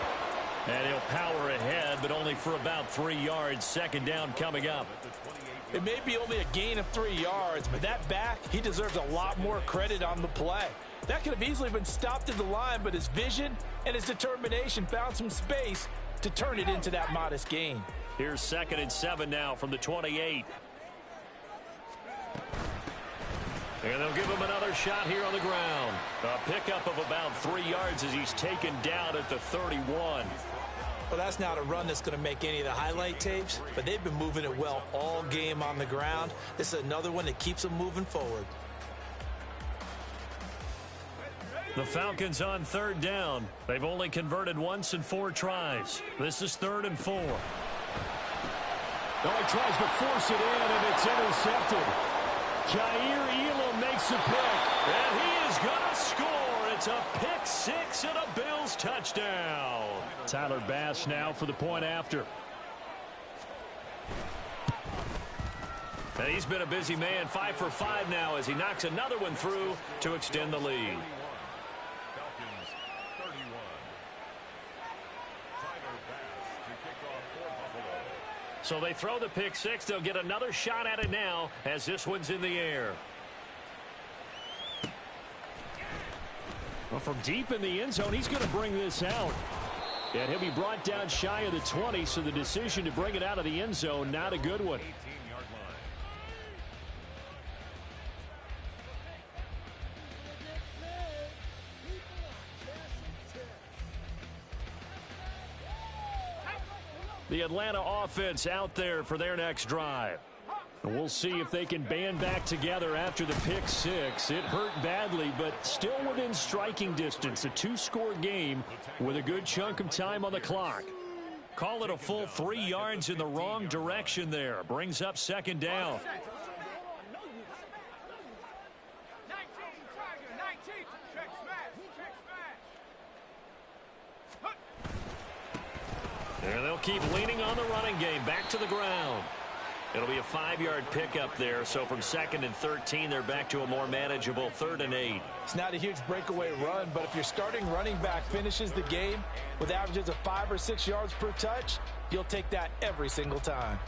And he'll power ahead, but only for about 3 yards. 2nd down coming up. It may be only a gain of 3 yards, but that back, he deserves a lot more credit on the play. That could have easily been stopped at the line, but his vision and his determination found some space to turn it into that modest gain. Here's 2nd and 7 now from the 28. And they'll give him another shot here on the ground. A pickup of about 3 yards as he's taken down at the 31. Well, that's not a run that's going to make any of the highlight tapes, but they've been moving it well all game on the ground. This is another one that keeps them moving forward. The Falcons on 3rd down. They've only converted once in 4 tries. This is 3rd and 4. Oh, he tries to force it in, and it's intercepted. Jair Elam makes the pick, and he is going to score. It's a pick 6 and a Bills touchdown. Tyler Bass now for the point after. And he's been a busy man, 5 for 5 now as he knocks another one through to extend the lead. So they throw the pick six. They'll get another shot at it now as this one's in the air. Well, from deep in the end zone, he's going to bring this out. And he'll be brought down shy of the 20, so the decision to bring it out of the end zone, not a good one. 18-yard line. The Atlanta offense out there for their next drive. And we'll see if they can band back together after the pick six. It hurt badly, but still within striking distance. A two-score game with a good chunk of time on the clock. Call it a full 3 yards in the wrong direction there. Brings up second down. And they'll keep leaning on the running game. Back to the ground. It'll be a 5-yard pickup there. So from 2nd and 13, they're back to a more manageable 3rd and 8. It's not a huge breakaway run, but if your starting running back finishes the game with averages of 5 or 6 yards per touch, you'll take that every single time.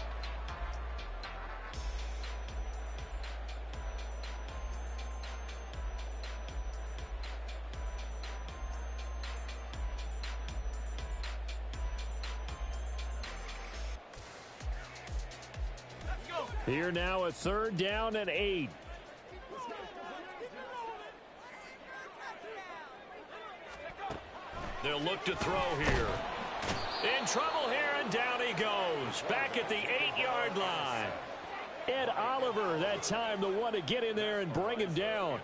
Here now a 3rd down and 8. They'll look to throw here. In trouble here, and down he goes. Back at the 8-yard line. Ed Oliver that time the one to get in there and bring him down.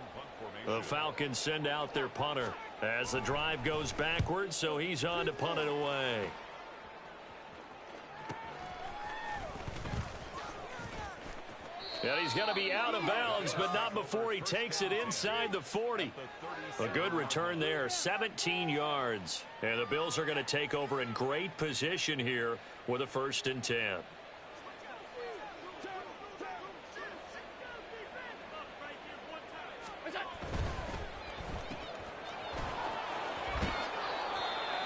The Falcons send out their punter as the drive goes backwards, so he's on to punt it away. And he's going to be out of bounds, but not before he takes it inside the 40. A good return there, 17 yards. And the Bills are going to take over in great position here with a 1st and 10.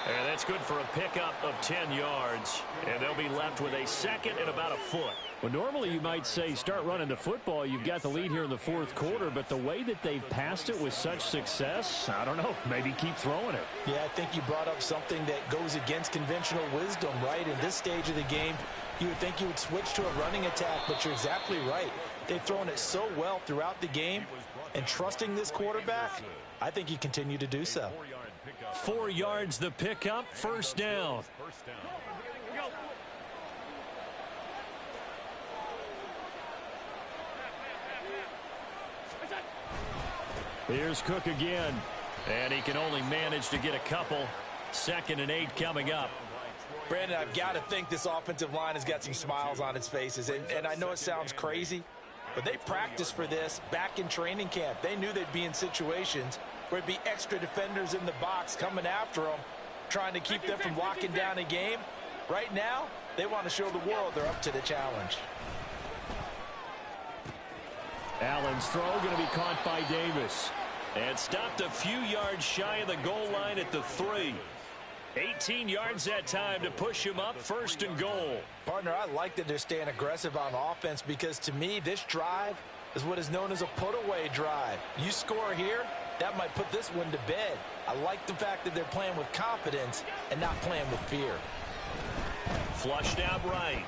And that's good for a pickup of 10 yards. And they'll be left with a 2nd and about a foot. Well, normally you might say start running the football. You've got the lead here in the 4th quarter, but the way that they've passed it with such success, I don't know, maybe keep throwing it. Yeah, I think you brought up something that goes against conventional wisdom, right? In this stage of the game, you would think you would switch to a running attack, but you're exactly right. They've thrown it so well throughout the game, and trusting this quarterback, I think you continue to do so. 4 yards the pickup, 1st down. Here's Cook again, and he can only manage to get a couple. 2nd and 8 coming up. Brandon, I've got to think this offensive line has got some smiles on its faces, and I know it sounds crazy, but they practiced for this back in training camp. They knew they'd be in situations where it'd be extra defenders in the box coming after them, trying to keep them from locking down a game. Right now, they want to show the world they're up to the challenge. Allen's throw going to be caught by Davis. And stopped a few yards shy of the goal line at the 3. 18 yards that time to push him up, 1st and goal. Partner, I like that they're staying aggressive on offense because to me, this drive is what is known as a put-away drive. You score here, that might put this one to bed. I like the fact that they're playing with confidence and not playing with fear. Flushed out right.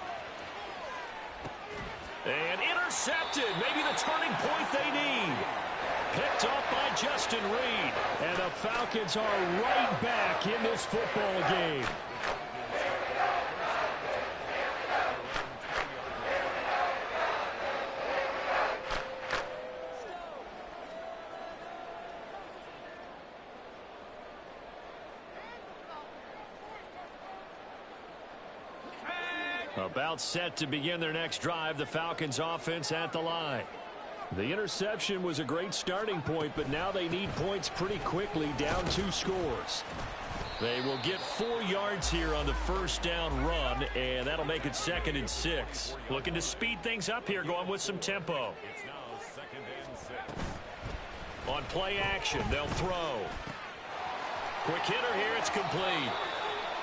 And intercepted. Maybe the turning point they need. Picked off by Justin Reed. And the Falcons are right back in this football game. About set to begin their next drive, the Falcons offense at the line. The interception was a great starting point, but now they need points pretty quickly, down 2 scores. They will get 4 yards here on the 1st down run, and that'll make it 2nd and 6. Looking to speed things up here, going with some tempo. It's now 2nd and 6. On play action, they'll throw. Quick hitter here, it's complete.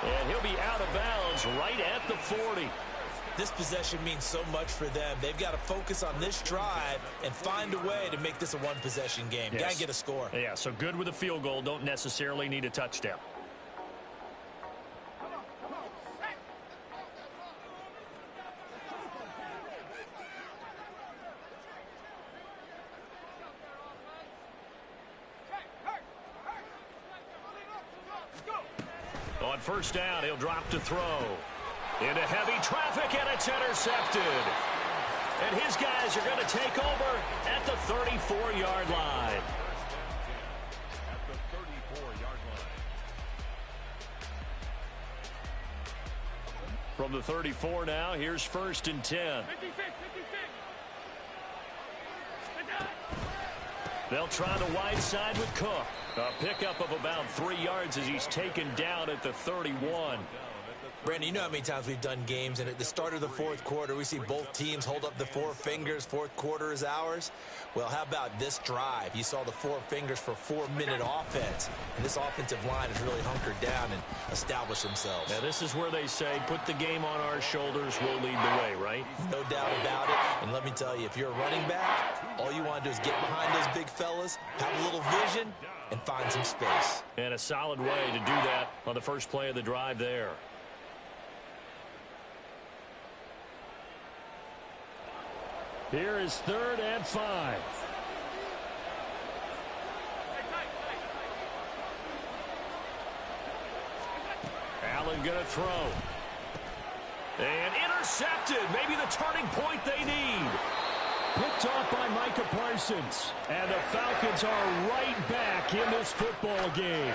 And he'll be out of bounds right at the 40. This possession means so much for them. They've got to focus on this drive and find a way to make this a one-possession game. Yes. Got to get a score. Yeah, so good with a field goal. Don't necessarily need a touchdown. On first down, he'll drop to throw. Into heavy traffic, and it's intercepted. And his guys are going to take over at the 34-yard line. At the 34-yard line. From the 34 now, here's first and 10. They'll try the wide side with Cook. A pickup of about 3 yards as he's taken down at the 31. Brandon, you know how many times we've done games, and at the start of the fourth quarter, we see both teams hold up the four fingers. Fourth quarter is ours. Well, how about this drive? You saw the four fingers for 4-minute offense, and this offensive line has really hunkered down and established themselves. Now, this is where they say, put the game on our shoulders, we'll lead the way, right? No doubt about it. And let me tell you, if you're a running back, all you want to do is get behind those big fellas, have a little vision, and find some space. And a solid way to do that on the first play of the drive there. Here is 3rd and 5. Allen going to throw. And intercepted. Maybe the turning point they need. Picked off by Micah Parsons. And the Falcons are right back in this football game.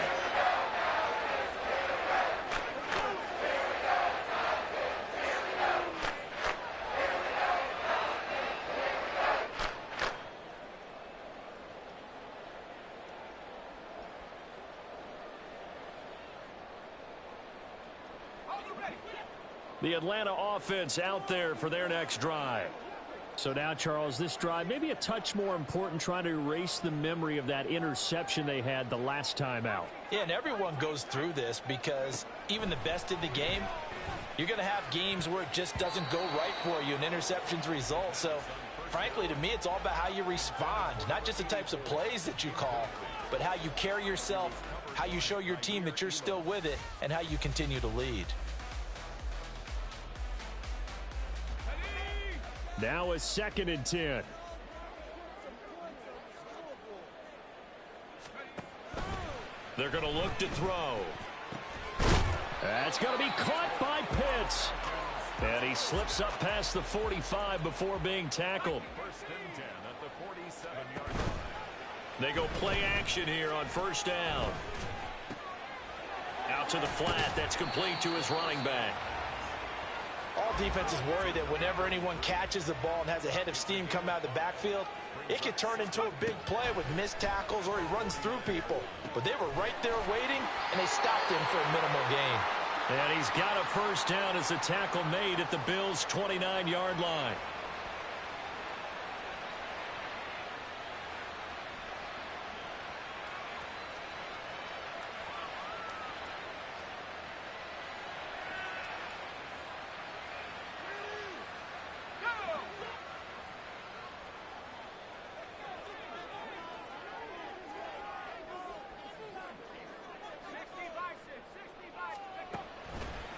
The Atlanta offense out there for their next drive. So now, Charles, this drive maybe a touch more important, trying to erase the memory of that interception they had the last time out. Yeah, and everyone goes through this because even the best in the game, you're going to have games where it just doesn't go right for you and interceptions result. So, frankly, to me, it's all about how you respond, not just the types of plays that you call, but how you carry yourself, how you show your team that you're still with it, and how you continue to lead. Now a 2nd and 10. They're going to look to throw. That's going to be caught by Pitts. And he slips up past the 45 before being tackled. First and 10 at the 47-yard line. They go play action here on first down. Out to the flat. That's complete to his running back. All defenses worry that whenever anyone catches the ball and has a head of steam come out of the backfield, it could turn into a big play with missed tackles or he runs through people. But they were right there waiting, and they stopped him for a minimal gain. And he's got a first down as the tackle made at the Bills' 29-yard line.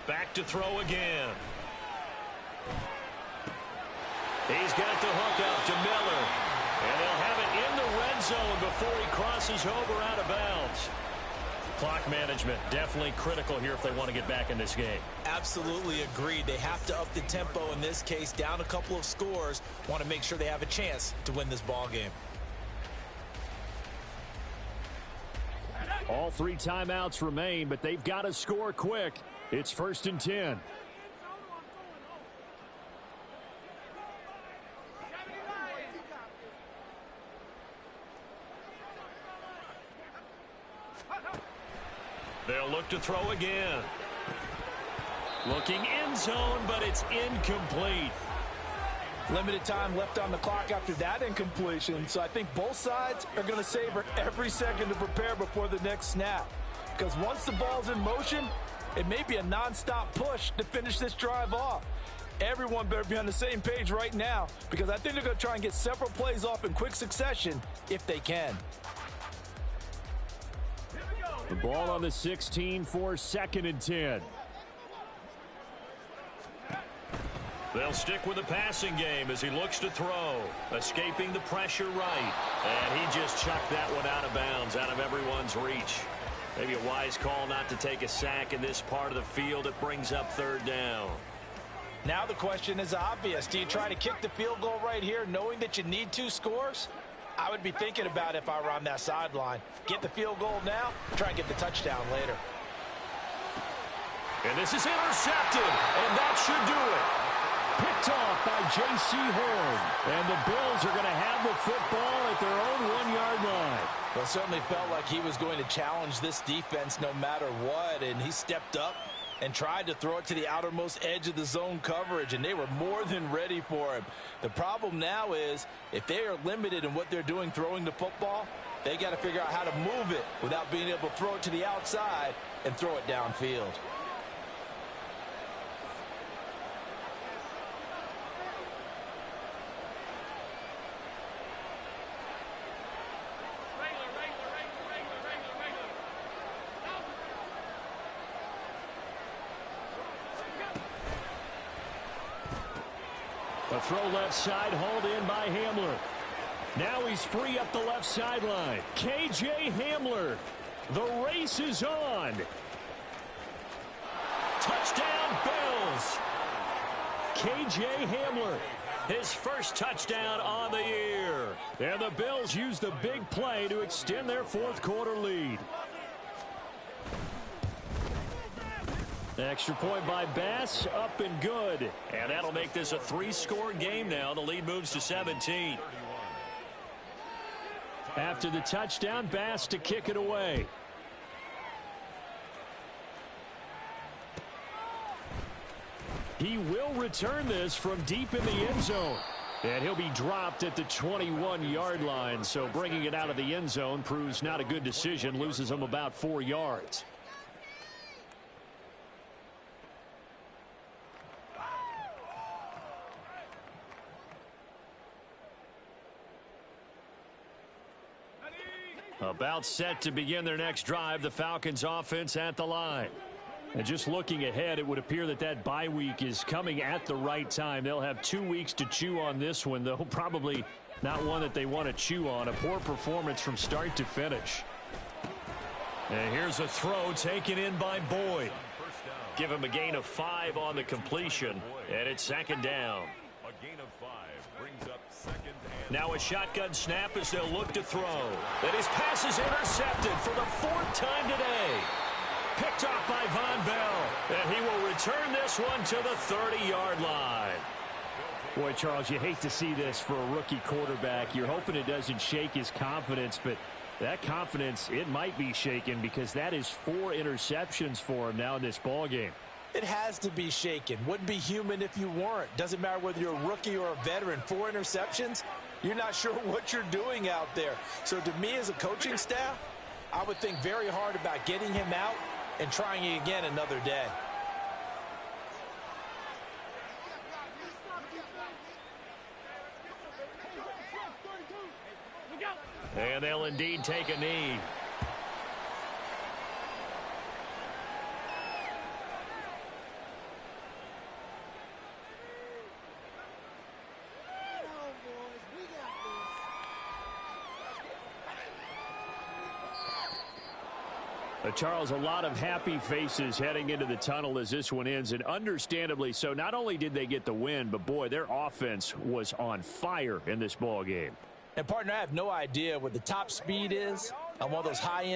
Back to throw again. He's got the hook up to Miller. And they'll have it in the red zone before he crosses over out of bounds. Clock management definitely critical here if they want to get back in this game. Absolutely agreed. They have to up the tempo in this case, down a couple of scores. Want to make sure they have a chance to win this ball game. All 3 timeouts remain, but they've got to score quick. It's 1st and 10. They'll look to throw again. Looking end zone, but it's incomplete. Limited time left on the clock after that incompletion, so I think both sides are going to savor every second to prepare before the next snap. Because once the ball's in motion, it may be a nonstop push to finish this drive off. Everyone better be on the same page right now because I think they're going to try and get several plays off in quick succession if they can. The ball on the 16 for 2nd and 10. They'll stick with the passing game as he looks to throw. Escaping the pressure right. And he just chucked that one out of bounds, out of everyone's reach. Maybe a wise call not to take a sack in this part of the field. It brings up 3rd down. Now the question is obvious. Do you try to kick the field goal right here knowing that you need 2 scores? I would be thinking about it if I were on that sideline. Get the field goal now, try and get the touchdown later. And this is intercepted, and that should do it. Picked off by J.C. Horn. And the Bills are going to have the football at their own 1-yard line. Well, it certainly felt like he was going to challenge this defense no matter what, and he stepped up and tried to throw it to the outermost edge of the zone coverage, and they were more than ready for him. The problem now is if they are limited in what they're doing throwing the football, they got to figure out how to move it without being able to throw it to the outside and throw it downfield. A throw left side, hauled in by Hamler. Now he's free up the left sideline. K.J. Hamler. The race is on. Touchdown, Bills. K.J. Hamler. His first touchdown on the year. And the Bills use the big play to extend their 4th quarter lead. Extra point by Bass, up and good. And that'll make this a 3-score game now. The lead moves to 17. After the touchdown, Bass to kick it away. He will return this from deep in the end zone. And he'll be dropped at the 21-yard line. So bringing it out of the end zone proves not a good decision. Loses him about 4 yards. About set to begin their next drive, the Falcons offense at the line. And just looking ahead, it would appear that that bye week is coming at the right time. They'll have 2 weeks to chew on this one, though probably not one that they want to chew on. A poor performance from start to finish. And here's a throw taken in by Boyd. Give him a gain of 5 on the completion, and it's 2nd down. A gain of 5 brings up 2nd and now a shotgun snap as they'll look to throw. And his pass is intercepted for the 4th time today. Picked off by Von Bell. And he will return this one to the 30-yard line. Boy, Charles, you hate to see this for a rookie quarterback. You're hoping it doesn't shake his confidence, but that confidence, it might be shaken because that is 4 interceptions for him now in this ballgame. It has to be shaken. Wouldn't be human if you weren't. Doesn't matter whether you're a rookie or a veteran. 4 interceptions, you're not sure what you're doing out there. So to me as a coaching staff, I would think very hard about getting him out and trying it again another day. And they'll indeed take a knee. Charles, a lot of happy faces heading into the tunnel as this one ends, and understandably so. Not only did they get the win, but boy, their offense was on fire in this ball game. And partner, I have no idea what the top speed is on one of those high-end